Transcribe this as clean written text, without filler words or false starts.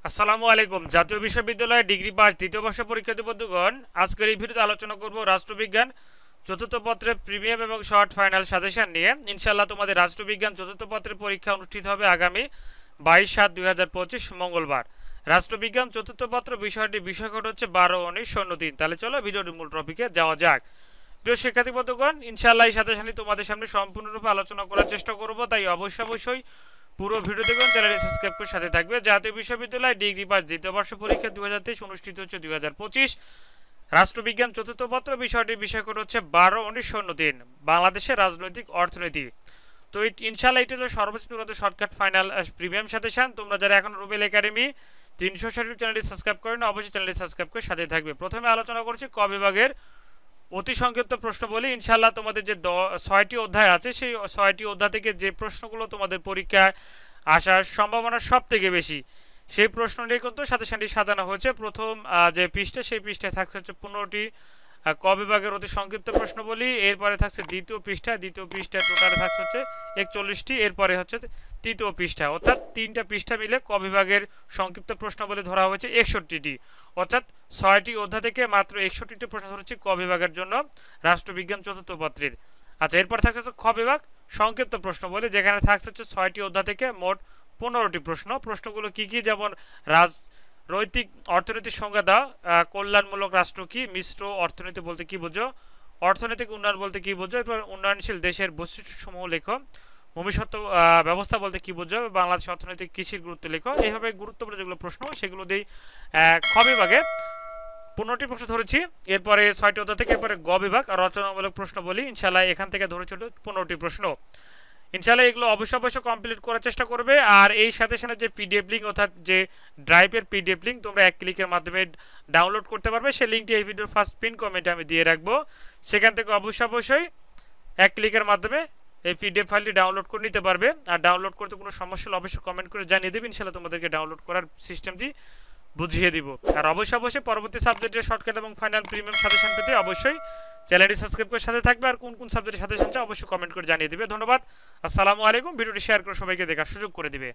আসসালামু আলাইকুম। জাতীয় বিশ্ববিদ্যালয়ে ডিগ্রি পাস দ্বিতীয় বর্ষ পরীক্ষার্থী বন্ধুগণ, আজকের এই ভিডিওতে আলোচনা করব রাষ্ট্রবিজ্ঞান চতুর্থ পত্রের প্রিমিয়াম এবং শর্ট ফাইনাল সাজেশন নিয়ে। ইনশাআল্লাহ তোমাদের রাষ্ট্রবিজ্ঞান চতুর্থ পত্রের পরীক্ষা অনুষ্ঠিত হবে আগামী 22/7/2025 মঙ্গলবার। রাষ্ট্রবিজ্ঞান চতুর্থ পত্র বিষয়কোড হচ্ছে 12-19-03। তাহলে চলো ভিডিওর মূল টপিকে যাওয়া যাক। প্রিয় শিক্ষার্থী বন্ধুগণ, ইনশাআল্লাহ এই সাজেশনটি তোমাদের সামনে সম্পূর্ণরূপে আলোচনা করার চেষ্টা করব, তাই অবশ্যই পুরো ভিডিও দেখুন, চ্যানেলটি সাবস্ক্রাইব করে সাথে থাকবে। জাতীয় বিশ্ববিদ্যালয় ডিগ্রি পাস দ্বিতীয় বর্ষ পরীক্ষা 2023 অনুষ্ঠিত হচ্ছে 2025। রাষ্ট্রবিজ্ঞান চতুর্থ পত্র বিষয়কোড হচ্ছে 12-19-03, বাংলাদেশের রাজনৈতিক অর্থনীতি। তো ইনশাআল্লাহ এটি হলো সর্বোচ্চ শর্টকাট ফাইনাল প্রিমিয়াম সাজেশন। তোমরা যারা এখন রুবেল একাডেমি 360 চ্যানেলটি সাবস্ক্রাইব করেন, অবশ্যই চ্যানেলটি সাবস্ক্রাইব করে সাথে থাকবে। প্রথমে আলোচনা করছি ক বিভাগের অতি সংক্ষিপ্ত প্রশ্ন বলি। ইনশাআল্লাহ তোমাদের যে 6টি অধ্যায় আছে, সেই 6টি অধ্যায় থেকে যে প্রশ্নগুলো তোমাদের পরীক্ষায় আসার সম্ভাবনা সব থেকে বেশি, সেই প্রশ্ন নিয়ে কিন্তু সাজেশনটি সাজানো হয়েছে। প্রথম যে পৃষ্ঠা, সেই পৃষ্ঠায় থাকছে হচ্ছে 15টি ক বিভাগের অতি সংক্ষিপ্ত প্রশ্ন বলি। এরপরে থাকছে দ্বিতীয় পৃষ্ঠায় টোটালে থাকছে হচ্ছে 41টি। এরপরে হচ্ছে তৃতীয় পৃষ্ঠা, অর্থাৎ 3টা পৃষ্ঠা মিলে ক বিভাগের সংক্ষিপ্ত প্রশ্ন বলে ধরা হয়েছে 61টি। অর্থাৎ 6টি অধ্যায় থেকে মাত্র 61টি প্রশ্ন ধরেছি ক বিভাগের জন্য রাষ্ট্রবিজ্ঞান চতুর্থ পত্রের। আচ্ছা, এরপর থাকছে হচ্ছে খ বিভাগ সংক্ষিপ্ত প্রশ্ন বলে, যেখানে থাকছে হচ্ছে 6টি অধ্যায় থেকে মোট 15টি প্রশ্ন। প্রশ্নগুলো কি কি, যেমন রাজনৈতিক অর্থনীতির সংজ্ঞা দাও, কল্যাণমূলক রাষ্ট্র কি, মিশ্র অর্থনীতি বলতে কি বোঝো, অর্থনৈতিক উন্নয়ন বলতে কি বোঝো, এরপর উন্নয়নশীল দেশের বৈশিষ্ট্যসমূহ লেখো, ভবিষ্যৎ ব্যবস্থা বলতে কি বোঝো, বাংলাদেশ অর্থনৈতিক কৃষির গুরুত্ব লেখো। এইভাবে গুরুত্বপূর্ণ যেগুলো প্রশ্ন, সেগুলো দিয়েই খ বিভাগে 15টি প্রশ্ন ধরেছি। এরপরে 6টি অধ্যায় থেকে এরপরে গ বিভাগ রচনামূলক প্রশ্ন বলি। ইনশাআল্লাহ এখান থেকে ধরেছিল 15টি প্রশ্ন। ইনশাআল্লাহ এগুলো অবশ্যই কমপ্লিট করার চেষ্টা করবে। আর এই সাজেশনের যে পিডিএফ লিঙ্ক, অর্থাৎ যে ড্রাইভের পিডিএফ লিঙ্ক, তোমরা এক ক্লিকের মাধ্যমে ডাউনলোড করতে পারবে। সেই লিঙ্কটি এই ভিডিওর ফার্স্ট পিন কমেন্টে আমি দিয়ে রাখবো। সেখান থেকে অবশ্যই এক ক্লিকের মাধ্যমে এই পিডিএফ ফাইলটি ডাউনলোড করে নিতে পারবে। আর ডাউনলোড করতে কোনো সমস্যা হলে অবশ্যই কমেন্ট করে জানিয়ে দেবে। ইনশাআল্লাহ তোমাদেরকে ডাউনলোড করার সিস্টেমটি বুঝিয়ে দিব। আর অবশ্যই পরবর্তী সাবজেক্টের শর্টকাট এবং ফাইনাল প্রিমিয়াম সাজেশন পেতে অবশ্যই চ্যানেলটি সাবস্ক্রাইব করে সাথে থাকবে। আর কোন কোন সাবজেক্টের সাজেশন চাই অবশ্যই কমেন্ট করে জানিয়ে দিবে। ধন্যবাদ। আসসালামু আলাইকুম। ভিডিওটি শেয়ার করে সবাইকে দেখার সুযোগ করে দিবে।